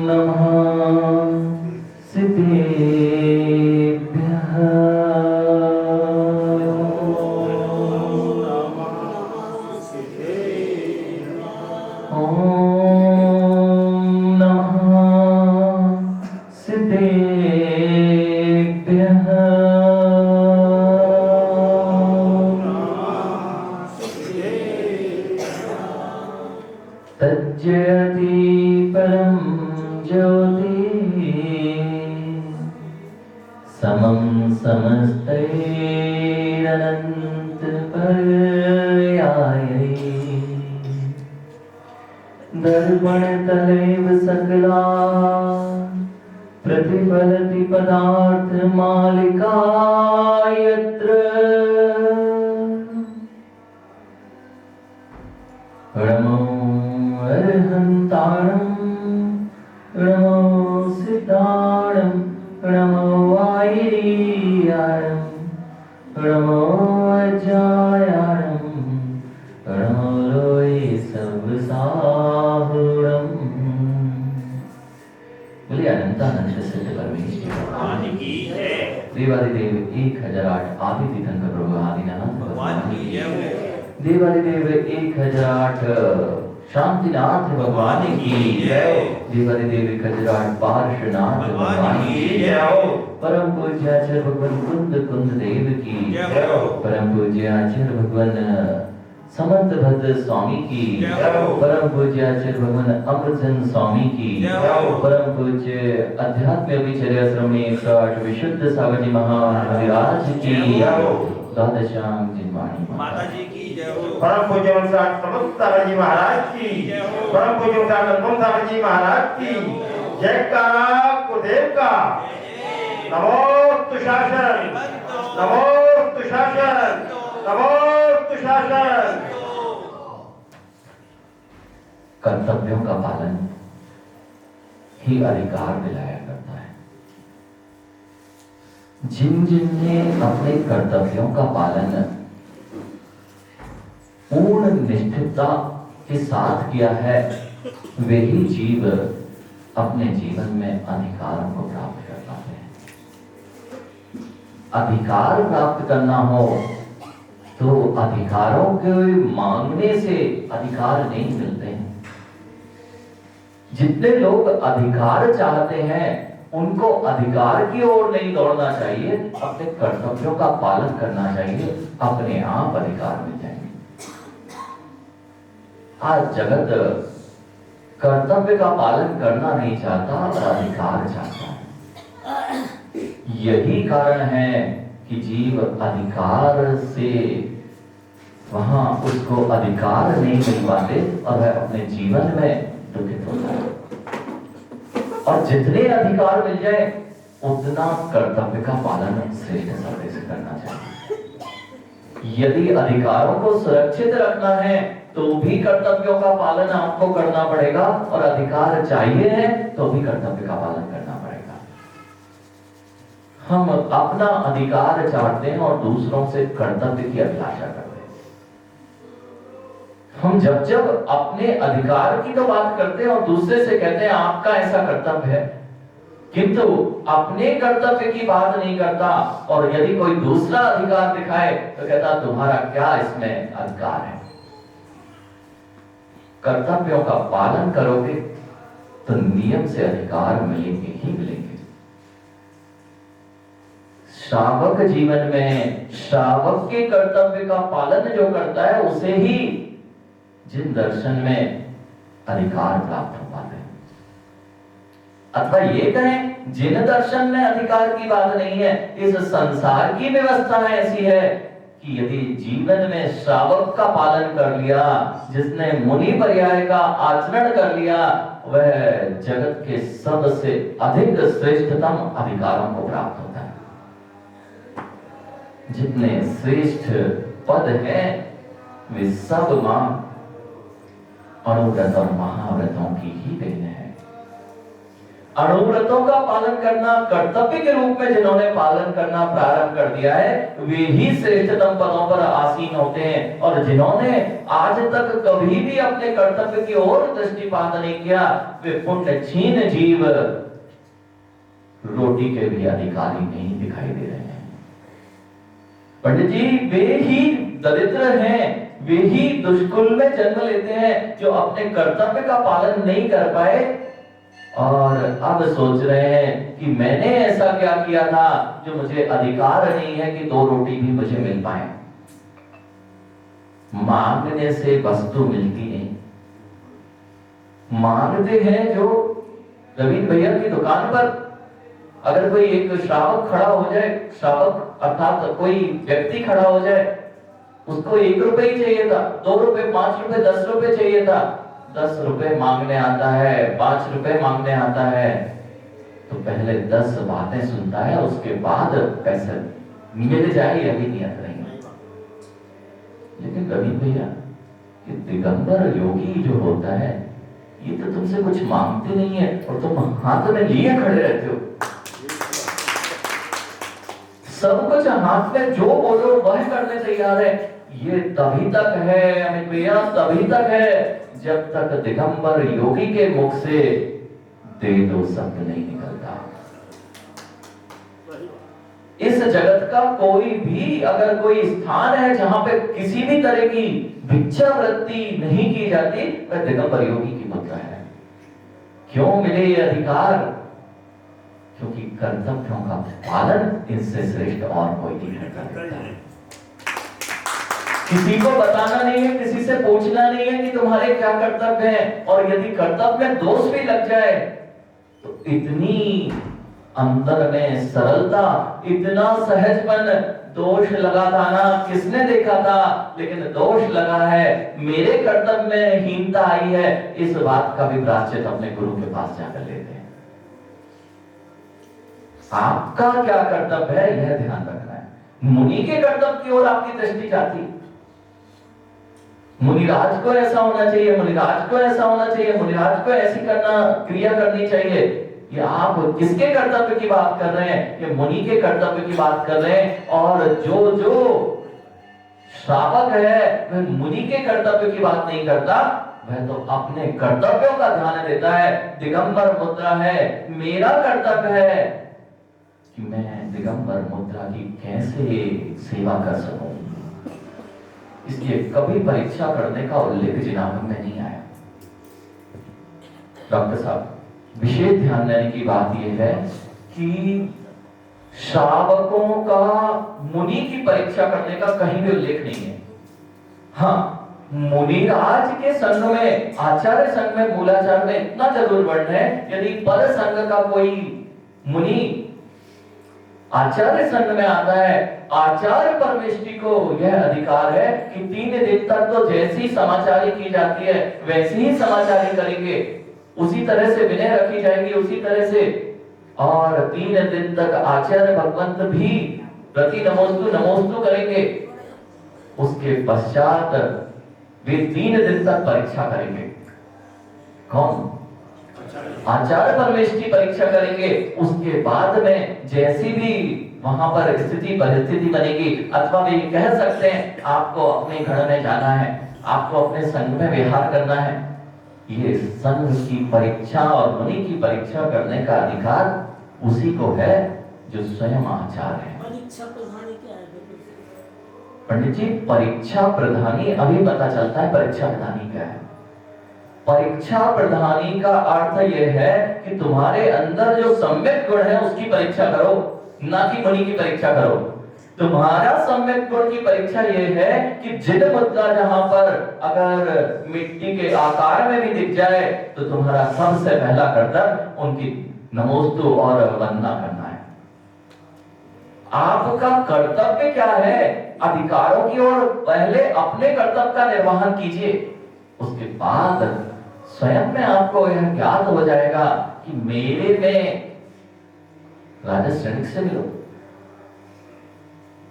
नमः सिद्धेभ्यः। ॐ नमः सिद्धेभ्यः। तज्जयति परं ज्योतिः समं समस्तैरनन्तपर्यायैः दर्पणतलैव सकला प्रतिफलति पदार्थमालिका यत्र नमो अर्हन्ताणं नमो सिद्धाणं नमो वायियाणं नमो अजायाणं नमो लोये सर्वसाहुरम्। बोलिए अनंतानंद सिद्ध परमेश्वर भगवान की जय। देवादिदेव 1008 आदि तीर्थंकर प्रभु आदिनाथ भगवान की जय। देवादिदेव 1008 शांतिनाथ भगवान की जय। देवादिदेव 1008 पार्श्वनाथ भगवान की जय। परम पूज्य आचार्य भगवान कुंद कुंद देव की जय। परम पूज्य आचार्य भगवान समंत भद्र स्वामी की जय। परम पूज्य आचार्य भगवान अमृतचंद स्वामी की जय। परम पूज्य अध्यात्म विचर्याश्रम 108 विशुद्ध सागर जी महाराज की जय। द्वादशांग जिनवाणी माता जी की जय हो। परम पूज्य समस्त सागर जी महाराज की जय। परम पूज्य सागर जी महाराज की जयकारा गुरुदेव का। नमो तुशासन, नमो तुशासन, नमो तुशासन। कर्तव्यों का पालन ही अधिकार दिलाया करता है। जिनने अपने कर्तव्यों का पालन पूर्ण निष्ठता के साथ किया है, वही जीव अपने जीवन में अधिकारों को प्राप्त कर पाते हैं। अधिकार प्राप्त करना हो तो अधिकारों के मांगने से अधिकार नहीं मिलते हैं। जितने लोग अधिकार चाहते हैं उनको अधिकार की ओर नहीं दौड़ना चाहिए, अपने कर्तव्यों का पालन करना चाहिए, अपने आप अधिकार मिल जाएंगे। आज जगत कर्तव्य का पालन करना नहीं चाहता और अधिकार चाहता है। यही कारण है कि जीव अधिकार से वहां उसको अधिकार नहीं मिल पाते और वह अपने जीवन में दुखित होता है। और जितने अधिकार मिल जाए उतना कर्तव्य का पालन श्रेष्ठ समय से करना चाहिए। यदि अधिकारों को सुरक्षित रखना है तो भी कर्तव्यों का पालन आपको करना पड़ेगा, और अधिकार चाहिए है तो भी कर्तव्य का पालन करना पड़ेगा। हम अपना अधिकार चाहते हैं और दूसरों से कर्तव्य की अभिलाषा करते हैं। हम जब अपने अधिकार की तो बात करते हैं और दूसरे से कहते हैं आपका ऐसा कर्तव्य है, किंतु अपने कर्तव्य की बात नहीं करता। और यदि कोई दूसरा अधिकार दिखाए तो कहता तुम्हारा क्या इसमें अधिकार है। कर्तव्यों का पालन करोगे तो नियम से अधिकार मिलेंगे ही मिलेंगे। श्रावक जीवन में श्रावक के कर्तव्य का पालन जो करता है उसे ही जिन दर्शन में अधिकार प्राप्त हो पाते हैं, अथवा ये कहें जिन दर्शन में अधिकार की बात नहीं है, इस संसार की व्यवस्था ऐसी है कि यदि जीवन में श्रावक का पालन कर लिया, जिसने मुनि पर्याय का आचरण कर लिया, वह जगत के सबसे अधिक श्रेष्ठतम अधिकारों को प्राप्त होता है। जितने श्रेष्ठ पद हैं वे सब मां अनुव्रत और महाव्रतों की ही देन है। अनुव्रतों का पालन करना कर्तव्य के रूप में जिन्होंने पालन करना प्रारंभ कर दिया है, वे ही श्रेष्ठतम पदों पर आसीन होते हैं। और जिन्होंने आज तक कभी भी अपने कर्तव्य की ओर दृष्टिपात नहीं किया, वे पुण्यहीन जीव रोटी के भी अधिकारी नहीं दिखाई दे रहे हैं। पंडित जी, वे ही दरिद्र हैं, वे ही दुष्कुल में जन्म लेते हैं जो अपने कर्तव्य का पालन नहीं कर पाए और अब सोच रहे हैं कि मैंने ऐसा क्या किया था जो मुझे अधिकार नहीं है कि 2 रोटी भी मुझे मिल पाए। मांगने से वस्तु मिलती नहीं, मांगते हैं जो रवीन भैया की दुकान पर अगर कोई एक श्रावक खड़ा हो जाए, श्रावक अर्थात कोई व्यक्ति खड़ा हो जाए, उसको 1 रुपए ही चाहिए था, 2 रुपए, 5 रुपए, 10 रुपए चाहिए था, 10 रुपए मांगने आता है, 5 रुपए मांगने आता है, तो पहले 10 बातें सुनता है, उसके बाद पैसे मिल जाए यह भी नियत नहीं। लेकिन रवि भैया, ये दिगंबर योगी जो होता है, ये तो तुमसे कुछ मांगते नहीं है और तुम हाथ में लिए खड़े रहते हो। सब कुछ हाथ में जो बोलो वह करने तैयार है। ये तभी तक है अमित भैया, तभी तक है जब तक दिगंबर योगी के मुख से दे दो शब्द नहीं निकलता। इस जगत का कोई भी अगर कोई स्थान है जहां पे किसी भी तरह की भिक्षा वृत्ति नहीं की जाती, वह दिगंबर योगी की मुद्रा है। क्यों मिले ये अधिकार? क्योंकि कर्तव्यों का पालन इनसे श्रेष्ठ और कोई नहीं करता। किसी को बताना नहीं है, किसी से पूछना नहीं है कि तुम्हारे क्या कर्तव्य हैं, और यदि कर्तव्य में दोष भी लग जाए तो इतनी अंदर में सरलता, इतना सहजपन, दोष लगा था ना, किसने देखा था, लेकिन दोष लगा है, मेरे कर्तव्य में हीनता आई है, इस बात का भी प्रायश्चित अपने गुरु के पास जाकर लेते हैं। आपका क्या कर्तव्य है यह ध्यान रखना है। मुनि के कर्तव्य की ओर आपकी दृष्टि जाती, मुनिराज को ऐसा होना चाहिए, मुनिराज को ऐसा होना चाहिए, मुनिराज को ऐसी करना क्रिया करनी चाहिए। ये आप किसके कर्तव्य की बात कर रहे हैं? ये मुनि के कर्तव्य की बात कर रहे हैं। और जो जो श्रावक है वह मुनि के कर्तव्य की बात नहीं करता, वह तो अपने कर्तव्यों का ध्यान देता है। दिगंबर मुद्रा है, मेरा कर्तव्य है कि मैं दिगंबर मुद्रा की कैसे सेवा कर सकूं। इसलिए कभी परीक्षा करने का उल्लेख जिनाब में नहीं आया। डॉक्टर साहब, विशेष ध्यान देने की बात यह है कि श्रावकों का मुनि की परीक्षा करने का कहीं भी उल्लेख नहीं है। हाँ, मुनिराज के संघ में, आचार्य संघ में, मूलाचार में इतना जरूर वर्ण है, यदि पर संघ का कोई मुनि आचार्य संघ में आता है, आचार्य परमेष्टि को यह अधिकार है कि 3 दिन तक तो जैसी समाचारी की जाती है वैसी ही समाचारी करेंगे, उसी तरह से विनय रखी जाएगी, उसी तरह से। और 3 दिन तक आचार्य भगवंत भी प्रति नमोस्तु नमोस्तु करेंगे। उसके पश्चात वे 3 दिन तक परीक्षा करेंगे। कौन? आचार्य परमेष्टि परीक्षा करेंगे। उसके बाद में जैसी भी वहां पर स्थिति परिस्थिति बनेगी, अथवा वे कह सकते हैं आपको अपने घर में जाना है, आपको अपने संघ में विहार करना है। ये संघ की परीक्षा और मुनि की परीक्षा करने का अधिकार उसी को है जो स्वयं आचार्य है। परीक्षा प्रधानी क्या है पंडित जी? परीक्षा प्रधानी अभी पता चलता है परीक्षा प्रधानी क्या है। परीक्षा प्रधानी का अर्थ यह है कि तुम्हारे अंदर जो सम्यक गुण है उसकी परीक्षा करो, ना कि मुनि की परीक्षा करो। तुम्हारा सम्यक गुण की परीक्षा यह है कि जिन मुद्रा जहां पर अगर मिट्टी के आकार में भी दिख जाए तो तुम्हारा सबसे पहला कर्तव्य उनकी नमोस्तु और वंदना करना है। आपका कर्तव्य क्या है? अधिकारों की ओर पहले अपने कर्तव्य का निर्वहन कीजिए, उसके बाद स्वयं में आपको यह ज्ञात हो जाएगा कि मेरे में राजा श्रेणिक से मिलो।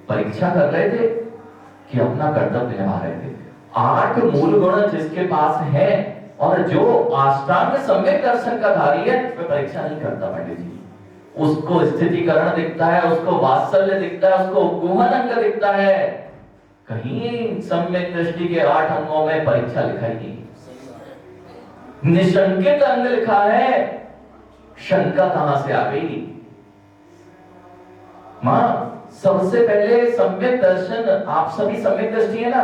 परीक्षा कर रहे थे कि अपना कर्तव्य निभा रहे थे। 8 मूल गुण जिसके पास है और जो अष्टांग सम्यक दर्शन का धारी है वह परीक्षा नहीं करता पंडित जी। उसको स्थितिकरण दिखता है, उसको वात्सल्य दिखता है, उसको गुहन अंग दिखता है। कहीं सम्यक दृष्टि के 8 अंगों में परीक्षा लिखाई नहीं। निशंकित अंग लिखा है, शंका कहां से आ गई? मां, सबसे पहले सम्यक दर्शन, आप सभी सम्यक दृष्टि है ना,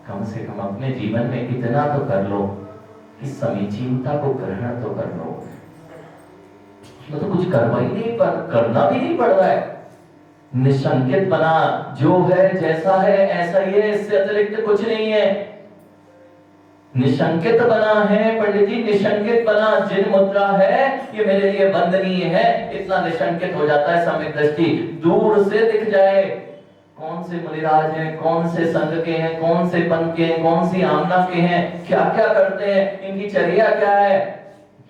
कम से कम अपने जीवन में इतना तो कर लो कि समीचीनता को ग्रहण तो कर लो। तो कुछ करवा ही नहीं, पर करना भी नहीं पड़ रहा है। निशंकित बना, जो है जैसा है ऐसा ही है, इससे अतिरिक्त कुछ नहीं है। निशंकित बना है पंडित जी, निशंकित बना, जिन मुद्रा है ये मेरे लिए वंदनीय है, इतना निशंकित हो जाता है सम्यक दृष्टि। दूर से दिख जाए कौन से मुनिराज हैं, कौन से संघ के हैं, कौन से पंथ के हैं, कौन सी आमना के हैं, क्या क्या करते हैं, इनकी चर्या क्या है,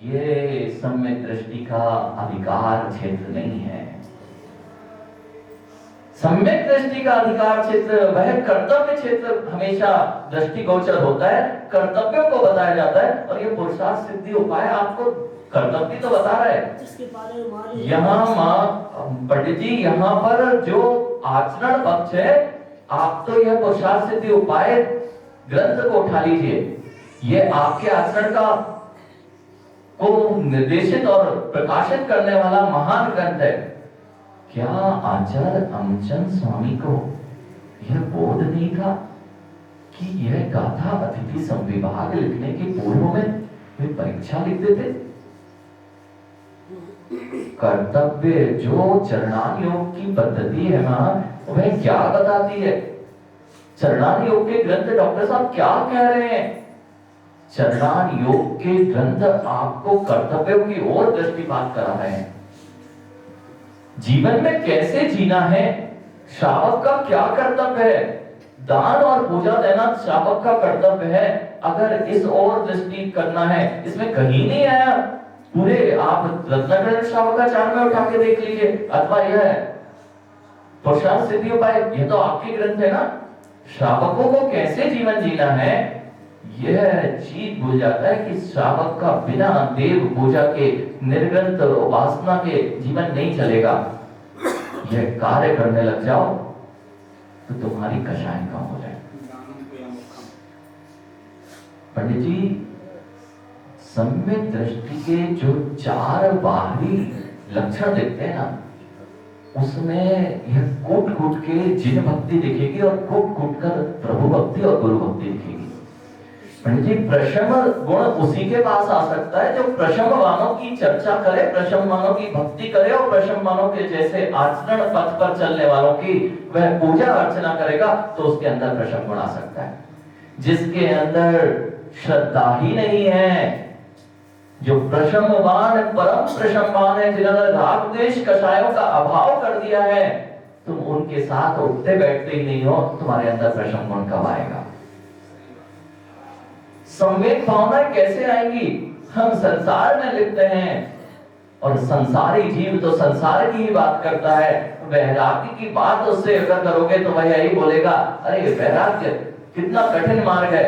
ये सम्यक दृष्टि का अधिकार क्षेत्र नहीं है। सम्यक दृष्टि का अधिकार क्षेत्र वह कर्तव्य क्षेत्र हमेशा दृष्टिगोचर होता है, कर्तव्यों को बताया जाता है। और ये पुरुषार्थ सिद्धि उपाय आपको कर्तव्य तो बता रहा है। यहाँ पंडित जी, यहाँ पर जो आचरण पक्ष है, आप तो यह पुरुषार्थ सिद्धि उपाय ग्रंथ को उठा लीजिए, ये आपके आचरण का को निर्देशित और प्रकाशित करने वाला महान ग्रंथ है। क्या आचार्य अमचंद स्वामी को यह बोध नहीं था कि यह गाथा अतिथि संविभाग लिखने के पूर्व में वे परीक्षा लिख देते? कर्तव्य जो चरणान योग की पद्धति है मां, वह क्या बताती है? चरणान योग के ग्रंथ डॉक्टर साहब क्या कह रहे हैं? चरणान योग के ग्रंथ आपको कर्तव्यों की ओर दृष्टिपात करा रहे हैं। जीवन में कैसे जीना है, श्रावक का क्या कर्तव्य है, दान और पूजा देना श्रावक का कर्तव्य है। अगर इस ओर दृष्टि करना है, इसमें कहीं नहीं आया। पूरे आप रत्नाकर श्रावकाचार्य में उठा के देख लीजिए, अथवा यह पुरुषार्थ सिद्धि उपाय, यह तो आपके ग्रंथ है ना। श्रावकों को कैसे जीवन जीना है, यह चीज भूल जाता है कि श्रावक का बिना देव पूजा के, निर्ग्रंथ उपासना के जीवन नहीं चलेगा। यह कार्य करने लग जाओ तो तुम्हारी कषाय कम हो जाए। पंडित जी, सम्यक दृष्टि के जो 4 बाहरी लक्षण दिखते हैं ना, उसमें यह कूट कूट के जिन भक्ति दिखेगी और कूट कूट कर प्रभु भक्ति और गुरु भक्ति दिखेगी। पंडित जी, प्रशम गुण उसी के पास आ सकता है जो प्रशम वानों की चर्चा करे, प्रशम वानों की भक्ति करे और प्रशम वानों के जैसे आचरण पथ पर चलने वालों की वह पूजा अर्चना करेगा, तो उसके अंदर प्रशम गुण आ सकता है। जिसके अंदर श्रद्धा ही नहीं है, जो प्रशमवान परम प्रशमवान है, जिन्होंने राग द्वेष कषायों का अभाव कर दिया है, तुम उनके साथ उठते बैठते ही नहीं हो, तुम्हारे अंदर प्रशम गुण कब आएगा? संवेद भावनाएं कैसे आएंगी? हम संसार में लिखते हैं और संसारी जीव तो संसार की ही बात करता है। वैराग्य की बात उससे अगर करोगे तो वह यही बोलेगा, अरे वैराग्य कितना कठिन मार्ग है,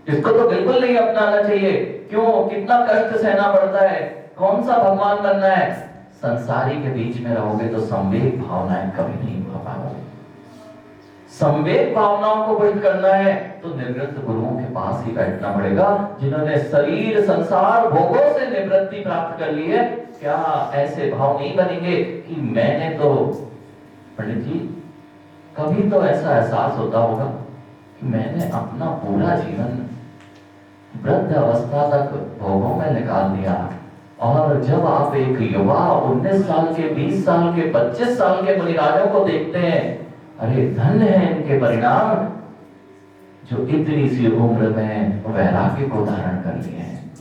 इसको तो बिल्कुल नहीं अपनाना चाहिए। क्यों? कितना कष्ट सहना पड़ता है, कौन सा भगवान बनना है? संसारी के बीच में रहोगे तो संवेद भावनाएं कभी नहीं हो पाओगे। संवेद भावनाओं को बुलंद करना है तो निर्ग्रंथ गुरुओं के पास ही बैठना पड़ेगा, जिन्होंने शरीर संसार भोगों से निवृत्ति प्राप्त कर ली है। क्या ऐसे भाव नहीं बनेंगे कि मैंने तो, पंडित जी, कभी तो ऐसा एहसास होता होगा कि मैंने अपना पूरा जीवन वृद्ध अवस्था तक भोगों में निकाल दिया, और जब आप एक युवा 19 साल के, 20 साल के, 25 साल के मुनिराजों को देखते हैं, अरे धन्य है इनके परिणाम जो इतनी सी उम्र में वैराग्य को धारण कर लिए हैं।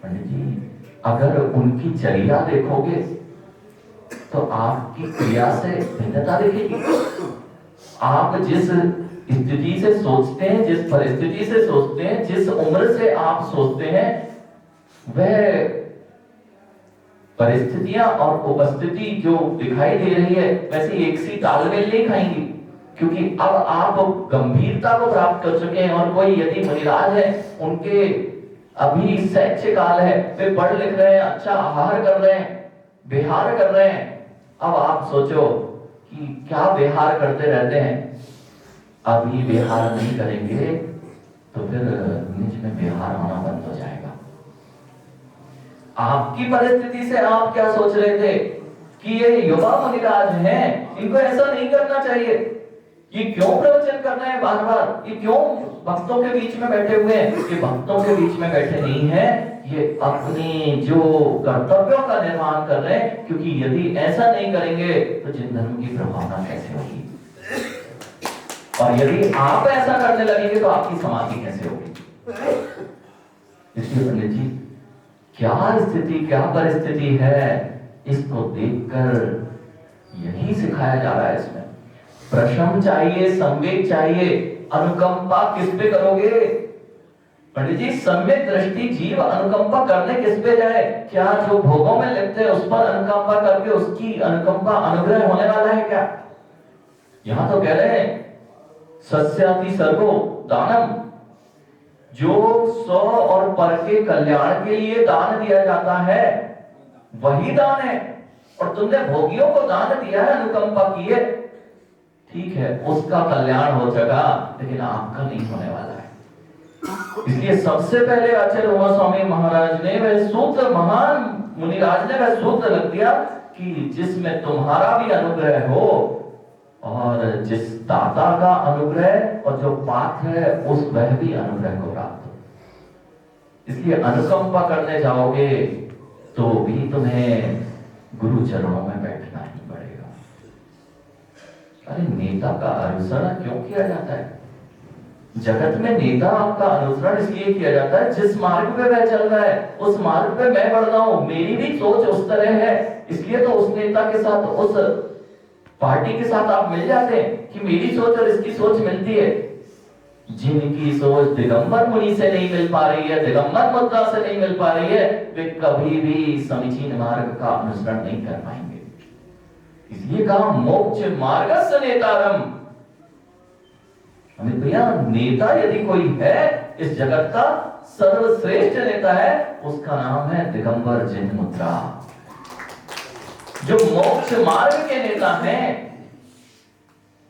पंडित जी, अगर उनकी चर्या देखोगे तो आपकी क्रिया से भिन्नता दिखेगी। आप जिस स्थिति से सोचते हैं, जिस परिस्थिति से सोचते हैं, जिस उम्र से आप सोचते हैं, वह परिस्थितियां और उपस्थिति जो दिखाई दे रही है वैसे एक सी तालमेल नहीं खाएंगी। क्योंकि अब आप गंभीरता को प्राप्त कर चुके हैं। और कोई यदि मुनिराज है, उनके अभी शैक्षिक काल है, वे पढ़ लिख रहे हैं, अच्छा आहार कर रहे हैं, विहार कर रहे हैं। अब आप सोचो कि क्या विहार करते रहते हैं, अभी विहार नहीं करेंगे तो फिर निज में विहार होना बंद हो जाएगा। आपकी परिस्थिति से आप क्या सोच रहे थे कि ये युवा मुनिराज हैं, इनको ऐसा नहीं करना चाहिए, ये क्यों प्रवचन कर रहे हैं बार बार, ये क्यों भक्तों के बीच में बैठे हुए हैं। ये भक्तों के बीच में बैठे नहीं है, ये अपने जो कर्तव्यों का निर्माण कर रहे हैं। क्योंकि यदि ऐसा नहीं करेंगे तो जिन धर्म की प्रभावना कैसे होगी, और यदि आप ऐसा करने लगेंगे तो आपकी समाधि कैसे होगी। इसलिए पंडित जी, क्या स्थिति, क्या परिस्थिति है, इसको देखकर यही सिखाया जा रहा है। इसमें प्रशम चाहिए, संवेग चाहिए, अनुकंपा किस पे करोगे पंडित जी। सम्यक दृष्टि जीव अनुकंपा करने किस पे जाए, क्या जो भोगों में लिप्त है उस पर अनुकंपा करके उसकी अनुकंपा अनुग्रह होने वाला है क्या। यहां तो कह रहे हैं सस्याति सर्वो दानम, जो स्व और पर के कल्याण के लिए दान दिया जाता है वही दान है। और तुमने भोगियों को दान दिया है, अनुकंपा की है, ठीक है, उसका कल्याण हो सका, लेकिन आपका नहीं होने वाला है। इसलिए सबसे पहले आचार्य उमा स्वामी महाराज ने वह सूत्र, महान मुनिराज ने वह सूत्र लग दिया कि जिसमें तुम्हारा भी अनुग्रह हो और जिस दाता का अनुग्रह और जो पात्र है उस वह भी अनुग्रह को प्राप्त हो। इसलिए अनुकंपा करने जाओगे तो भी तुम्हें गुरु चरणों में बैठना ही पड़ेगा। अरे नेता का अनुसरण क्यों किया जाता है जगत में? नेता आपका अनुसरण इसलिए किया जाता है जिस मार्ग पे वह चल रहा है उस मार्ग पे मैं बढ़ रहा हूं, मेरी भी सोच उस तरह है, इसलिए तो उस नेता के साथ, उस पार्टी के साथ आप मिल जाते हैं कि मेरी सोच और इसकी सोच मिलती है। जिनकी सोच दिगंबर मुनि से नहीं मिल पा रही है, दिगंबर मुद्रा से नहीं मिल पा रही है, वे कभी भी समीचीन मार्ग का अनुसरण नहीं कर पाएंगे। इसलिए कहा मोक्ष मार्गस्य नेतारम। हमें भैया नेता यदि कोई है इस जगत का सर्वश्रेष्ठ नेता है, उसका नाम है दिगंबर जिन मुद्रा, जो मोक्ष मार्ग के नेता हैं,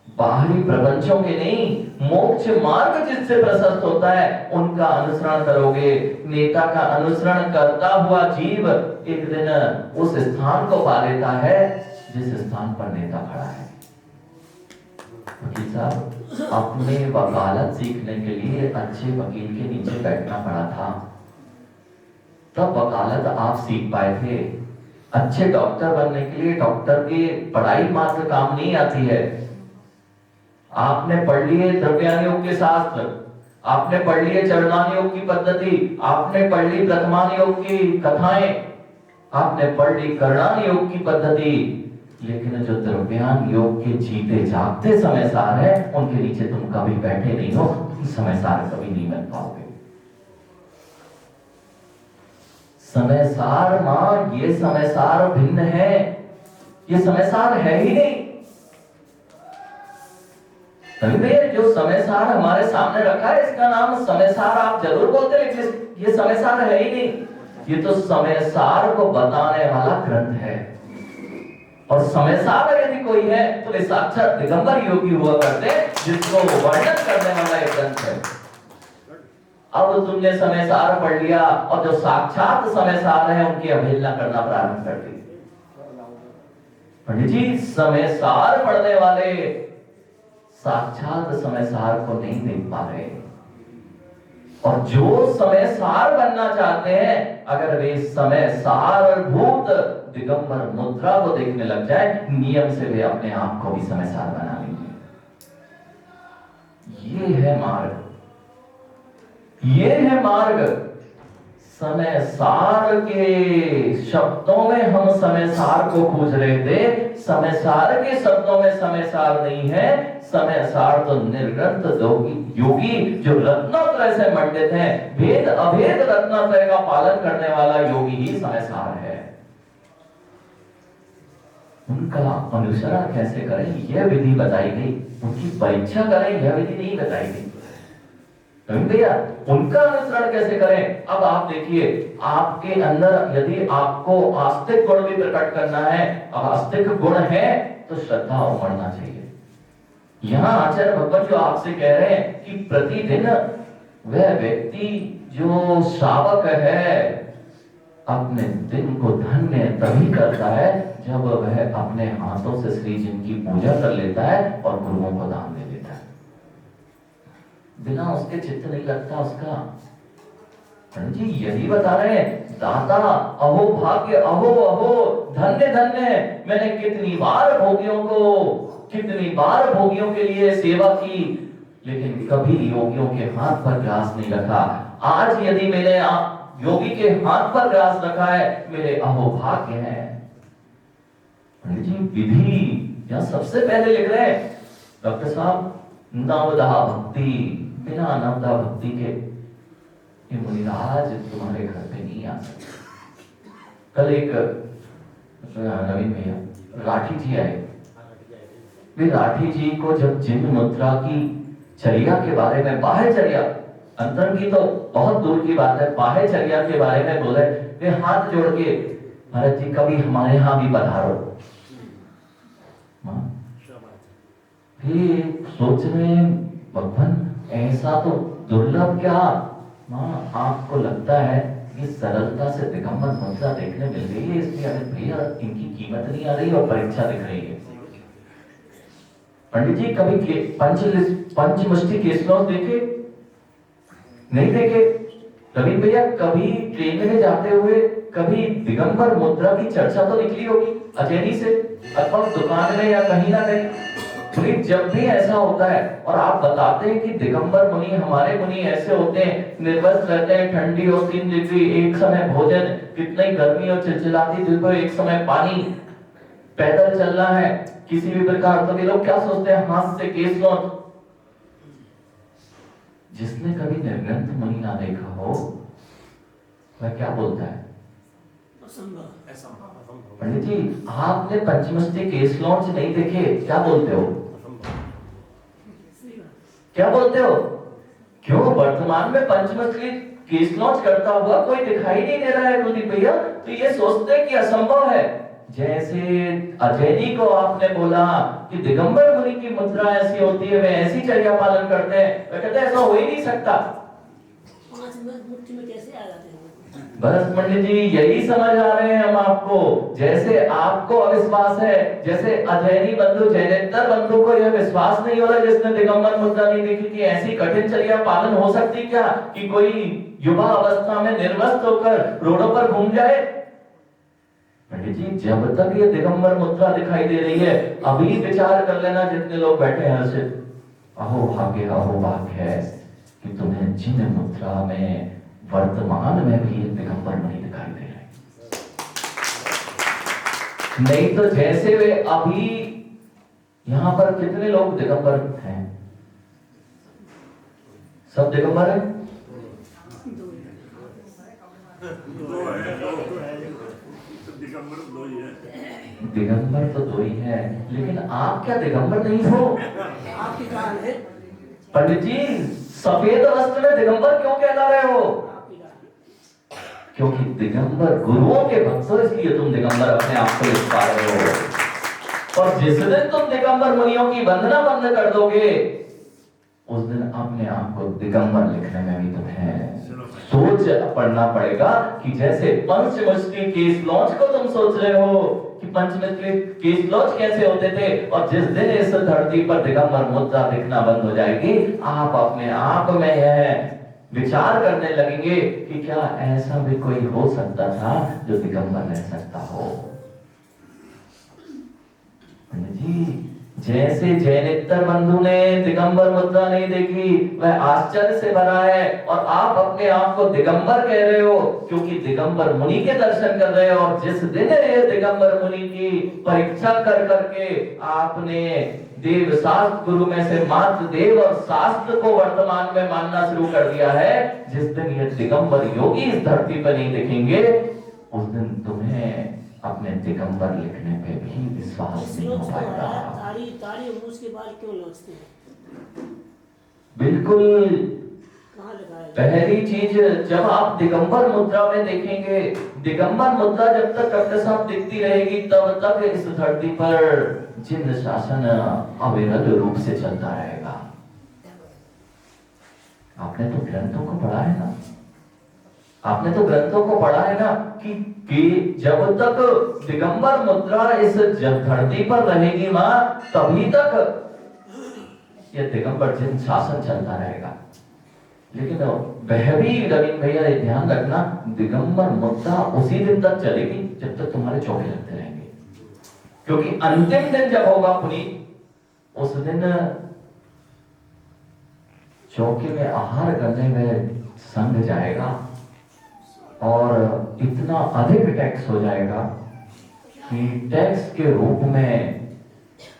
बाहरी प्रपंचों के नहीं। मोक्ष मार्ग जिससे प्रशस्त होता है उनका अनुसरण करोगे। नेता का अनुसरण करता हुआ जीव एक दिन उस स्थान को पा लेता है जिस स्थान पर नेता खड़ा है। वकील साहब, अपने वकालत सीखने के लिए अच्छे वकील के नीचे बैठना पड़ा था, तब वकालत आप सीख पाए थे। अच्छे डॉक्टर बनने के लिए डॉक्टर की पढ़ाई मात्र काम नहीं आती है। आपने पढ़ लिए द्रव्यान योग के शास्त्र, आपने पढ़ लिए चरणान योग की पद्धति, आपने पढ़ ली प्रथमान योग की कथाएं, आपने पढ़ ली करणान योग की पद्धति, लेकिन जो द्रव्यान योग के जीते जागते समय सार है उनके नीचे तुम कभी बैठे नहीं हो, समय सार कभी नहीं बन पाओगे। समय सार मां, ये समय सार भिन्न है, ये समय सार है ही नहीं। जो समय सार हमारे सामने रखा है इसका नाम समय सार आप जरूर बोलते, लेकिन ये समय सार है ही नहीं। ये तो समय सार को बताने वाला ग्रंथ है, और समय सार यदि कोई है तो ये साक्षात दिगंबर योगी हुआ करते जिसको वर्णन करने वाला एक ग्रंथ है। अब तुमने समय सार पढ़ लिया और जो साक्षात समय सार है उनकी अवहेलना करना प्रारंभ कर दी। पंडित जी, समय सार पढ़ने वाले साक्षात समय सार को नहीं देख पा रहे, और जो समय सार बनना चाहते हैं अगर वे समय सारभूत दिगंबर मुद्रा को देखने लग जाए, नियम से वे अपने आप को भी समय सार बना लेंगे। ये है मार्ग, ये है मार्ग। समय सार के शब्दों में हम समय सार को खोज रहे थे, समय सार के शब्दों में समय सार नहीं है। समय सार तो निर्ग्रंथ योगी जो रत्नत्रय से मंडित है, भेद अभेद रत्नत्रय का पालन करने वाला योगी ही समय सार है। उनका अनुसरण कैसे करें यह विधि बताई गई, उनकी परीक्षा करें यह विधि नहीं बताई गई। भैया उनका अनुसरण कैसे करें? अब आप देखिए, आपके अंदर यदि आपको आस्तिक गुण भी प्रकट करना है, आस्तिक गुण है तो श्रद्धा उमड़ना चाहिए। यहाँ आचार्य भगवत जो आपसे कह रहे हैं कि प्रतिदिन वह व्यक्ति जो श्रावक है अपने दिन को धन्य तभी करता है जब वह अपने हाथों से श्री जी की पूजा कर लेता है और गुरुओं को दान दे देता है। बिना उसके चित्त नहीं लगता उसका। जी यही बता रहे हैं, दाता अहो भाग्य, अहो अहो धन्य धन्य। मैंने कितनी बार भोगियों के लिए सेवा की, लेकिन कभी योगियों के हाथ पर ग्रास नहीं रखा। आज यदि मैंने योगी के हाथ पर ग्रास रखा है, मेरे अहो भाग्य है। जी विधि यह सबसे पहले लिख रहे हैं डॉक्टर साहब, नवदा भक्ति, बिना नवदा भक्ति के ये मुनिराज तुम्हारे घर पे नहीं आ सकते। कल एक नवीन भैया राठी जी आए, वे राठी जी को जब जिन मुद्रा की चर्या के बारे में, बाह्य चर्या, अंतर की तो बहुत दूर की बात है, बाह्य चर्या के बारे में बोले, वे हाथ जोड़ के महाराज जी कभी हमारे यहाँ भी पधारो। सोच रहे भगवान ऐसा तो दुर्लभ क्या, माँ आपको लगता है ये सरलता से दिगंबर मुद्रा देखने मिल गई है, इसलिए अरे भैया इनकी कीमत नहीं आ रही और परीक्षा दिख रही है। पंडित जी कभी पंचमुष्टि केसलॉस देखे? नहीं देखे। रवि भैया कभी ट्रेन में जाते हुए कभी दिगंबर मुद्रा की चर्चा तो निकली होगी अजैनी से, अथवा दुकान में या कहीं ना कहीं। जब भी ऐसा होता है और आप बताते हैं कि दिगंबर मुनि, हमारे मुनि ऐसे होते हैं, निर्वस्त्र रहते हैं, ठंडी हो 3 डिग्री, एक समय भोजन, कितनी गर्मी और चिलचिलाती धूप, एक समय पानी, पैदल चलना है किसी भी प्रकार, तो ये लोग क्या सोचते हैं, हाथ से केस लौट। जिसने कभी निर्ग्रंथ मुनि ना देखा हो वह क्या बोलता है? पंडित जी आपने पंचमुष्टि केस लॉन्च नहीं देखे, क्या बोलते हो? क्या बोलते हो? क्यों वर्तमान में पंचमुष्टि केस लॉन्च करता हुआ कोई दिखाई नहीं दे रहा है कुलदीप भैया, तो ये सोचते हैं कि असंभव है। जैसे अजैनी को आपने बोला कि दिगंबर मुनि की मुद्रा ऐसी होती है, वे ऐसी चर्या पालन करते हैं, वे कहते हैं ऐसा हो ही नहीं सकता। बस पंडित जी यही समझ आ रहे हैं हम आपको। जैसे आपको अविश्वास है, जैसे अजैनी बंधु जैनेतर बंधु को यह विश्वास नहीं हो रहा जिसने दिगंबर मुद्रा नहीं देखी कि ऐसी कठिन चर्या पालन हो सकती क्या, कि कोई युवा अवस्था में निर्वस्त्र होकर रोडों पर घूम जाए। पंडित जी जब तक ये दिगंबर मुद्रा दिखाई दे रही है, अभी विचार कर लेना जितने लोग बैठे हैं हर्षित, अहो भाग्य है कि तुम्हें जिन मुद्रा में वर्तमान में भी ये दिगंबर नहीं दिखाई दे रहे। नहीं तो जैसे वे अभी यहां पर कितने लोग दिगंबर हैं? सब दिगंबर हैं? दिगंबर तो 2 ही है, लेकिन आप क्या दिगंबर नहीं हो? आपकी कान है पंडित जी, सफेद वस्त्र में दिगंबर क्यों कहला रहे हो? क्योंकि दिगंबर गुरुओं के भक्त हो, इसलिए तुम दिगंबर अपने आप को लिख पा रहे हो। और जिस दिन तुम दिगंबर मुनियों की वंदना बंद कर दोगे, उस दिन अपने आप को दिगंबर लिखने में भी तुम्हें सोच पढ़ना पड़ेगा कि जैसे पंचमुष्टि केस लॉन्च को तुम सोच रहे हो कि पंचमुष्टि केस लॉन्च कैसे होते थे, और जिस दिन इस धरती पर दिगंबर मुद्रा दिखना बंद हो जाएगी, आप अपने आप में यह विचार करने लगेंगे कि क्या ऐसा भी कोई हो सकता था जो दिगंबर रह सकता हो। जी जैसे जैनेतर बंधु ने दिगंबर मुद्रा नहीं देखी, वह आश्चर्य से भरा है, और आप अपने आप को दिगंबर कह रहे हो क्योंकि दिगंबर मुनि के दर्शन कर रहे हो। और जिस दिन ये दिगंबर मुनि की परीक्षा कर करके आपने देव शास्त्र गुरु में से मात्र देव और शास्त्र को वर्तमान में मानना शुरू कर दिया है, जिस दिन ये दिगंबर योगी इस धरती पर नहीं दिखेंगे, उस दिन तुम्हें अपने दिगंबर लिखने पे भी विश्वास नहीं हो पाएगा। ताड़ी ताड़ी मूछ के बाल क्यों लोचते हैं? बिल्कुल कहाँ लिखा है? पहली चीज, जब आप दिगंबर मुद्रा में देखेंगे, दिगंबर मुद्रा जब तक अपने साथ दिखती रहेगी तब तक इस धरती पर जिन शासन अविरल रूप से चलता रहेगा। आपने तो ग्रंथों को पढ़ा है ना, आपने तो ग्रंथों को पढ़ा है ना कि जब तक दिगंबर मुद्रा इस धरती पर रहेगी मां, तभी तक यह दिगंबर जिन शासन चलता रहेगा। लेकिन वह भी रवीन भैया ध्यान रखना, दिगंबर मुद्रा उसी दिन तक चलेगी जब तक तुम्हारे चौके लगते रहेंगे, क्योंकि अंतिम दिन जब होगा पुनीत, उस दिन चौके में आहार करने में संघ जाएगा और इतना अधिक टैक्स हो जाएगा कि टैक्स के रूप में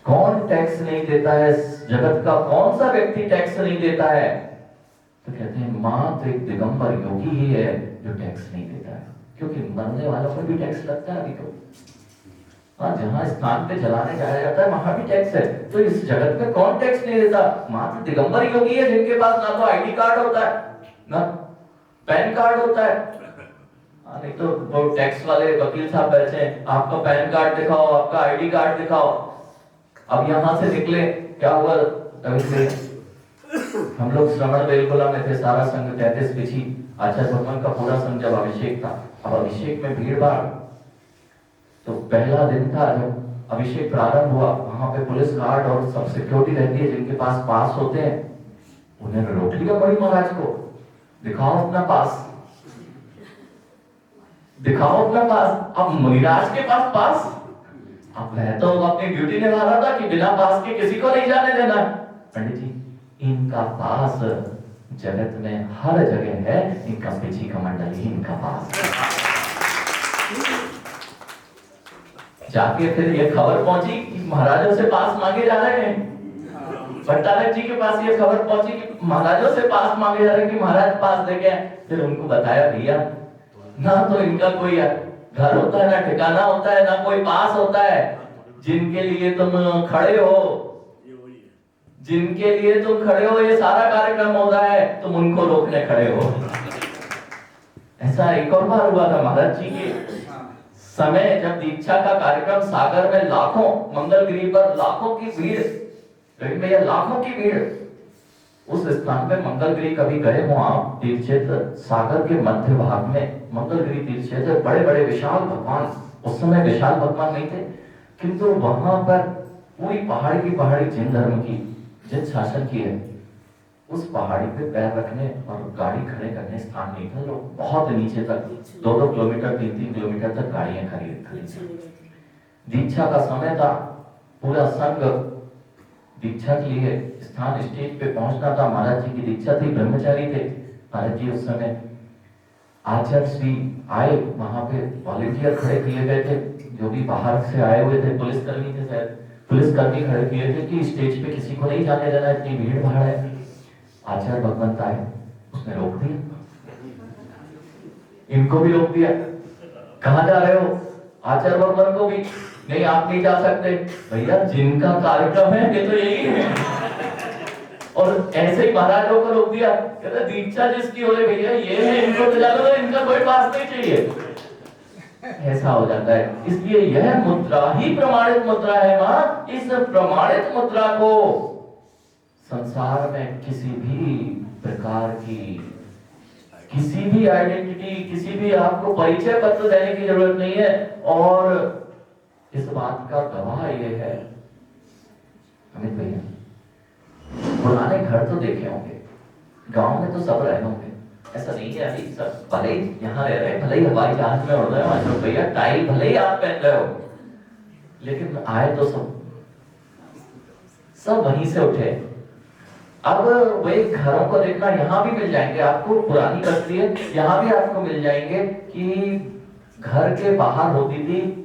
कौन टैक्स नहीं देता है, जगत का कौन सा व्यक्ति टैक्स नहीं देता है? तो कहते हैं मात्र एक दिगंबर योगी ही है जो टैक्स नहीं देता है, क्योंकि मरने वालों पर भी टैक्स लगता है अभी तो। हाँ, जहां स्थान पे जलाने जाया जाता है वहां भी टैक्स है, तो इस जगत में कौन टैक्स नहीं देता? मात्र दिगंबर योगी है जिनके पास ना तो आईडी कार्ड होता है ना पैन कार्ड होता है। नहीं तो वो टैक्स वाले वकील साहब बैठे हैं, आपका पैन कार्ड दिखाओ, आपका आईडी कार्ड दिखाओ। अब यहां से निकले, क्या हुआ? हम लोग श्रवण बेलगोला में थे, सारा संघ 33 पीछी आचार्य भगवान का पूरा संघ, जब अभिषेक था। अब अभिषेक में भीड़ भाड़, तो पहला दिन था जब अभिषेक प्रारंभ हुआ, वहां पे पुलिस गार्ड और सब सिक्योरिटी रहती है, जिनके पास पास होते हैं उन्हें रोक लिया बड़ी महाराज को, दिखाओ अपना पास, दिखाओ अपना पास। अब मुनिराज के पास, अब वह तो अपनी ड्यूटी निभा रहा था कि बिना पास के किसी को नहीं जाने देना। पंडित जी, इनका पास जगत में हर जगह है, इनका पिछी का मंडल ही इनका पास। जाके फिर ये खबर पहुंची कि महाराजों से पास मांगे जा रहे हैं, भट्टारक जी के पास ये खबर पहुंची कि महाराजों से पास मांगे जा रहे हैं कि महाराज पास दे गए। फिर उनको बताया, भैया ना तो इनका कोई घर होता है, ना ठिकाना होता है, ना कोई पास होता है। जिनके लिए तुम खड़े हो, जिनके लिए तुम खड़े हो, ये सारा कार्यक्रम हो रहा है, तुम उनको रोकने खड़े हो। ऐसा एक और बार हुआ था महाराज जी के समय, जब दीक्षा का कार्यक्रम सागर में लाखों, मंगलगिरी पर लाखों की भीड़, भैया लाखों की भीड़। उस स्थान पे मंगलगिरी कभी गए हो आप? तीर्थ क्षेत्र सागर के मध्य भाग में मंगलगिरी तीर्थ क्षेत्र, बड़े बड़े विशाल भगवान, उस समय विशाल भगवान नहीं थे, किंतु वहां पर पूरी पहाड़ी की पहाड़ी जिन धर्म की, जिन शासन की है, उस पहाड़ी पे पैर रखने और गाड़ी खड़े करने स्थान नहीं था। लोग बहुत नीचे तक 2-2 किलोमीटर 3-3 किलोमीटर तक गाड़ियां खड़ी। दीक्षा का समय था, पूरा संघ दीक्षा के लिए स्थान स्टेज पे पहुंचना था। महाराज जी की दीक्षा थी, ब्रह्मचारी थे महाराज जी उस समय। आचार्य श्री आए, वहां पे वॉलंटियर खड़े किए गए थे, जो भी बाहर से आए हुए थे, पुलिसकर्मी थे शायद, पुलिसकर्मी खड़े किए थे कि स्टेज पे किसी को नहीं जाने देना, इतनी भीड़ भाड़ है। आचार्य भगवंत आए, उसने रोक दिया, इनको भी रोक दिया। कहां जा रहे हो? आचार्य भगवंत को भी नहीं, आप नहीं जा सकते। भैया जिनका कार्यक्रम है ये तो यही है। और ऐसे ही महाराजों को रोक दिया, कहते दीक्षा जिसकी हो रही भैया ये है, इनको तो जाने दो, इनका कोई पास नहीं चाहिए। ऐसा हो जाता है। इसलिए यह मुद्रा ही प्रमाणित मुद्रा है मां। इस प्रमाणित मुद्रा को संसार में किसी भी प्रकार की, किसी भी आइडेंटिटी, किसी भी आपको परिचय पत्र देने की जरूरत नहीं है। और इस बात का गवाह ये है, अमित भैया, पुराने घर तो देखे होंगे, गांव में तो सब रहे होंगे, ऐसा नहीं है अभी सब भले ही यहाँ रह रहे, भले ही हवाई जहाज में उड़ रहे हो, अशोक भैया टाई भले ही आप पहन रहे हो, लेकिन आए तो सब वहीं से उठे। अब वही घरों को देखना, यहाँ भी मिल जाएंगे आपको, पुरानी बस्ती है, यहाँ भी आपको मिल जाएंगे कि घर के बाहर होती थी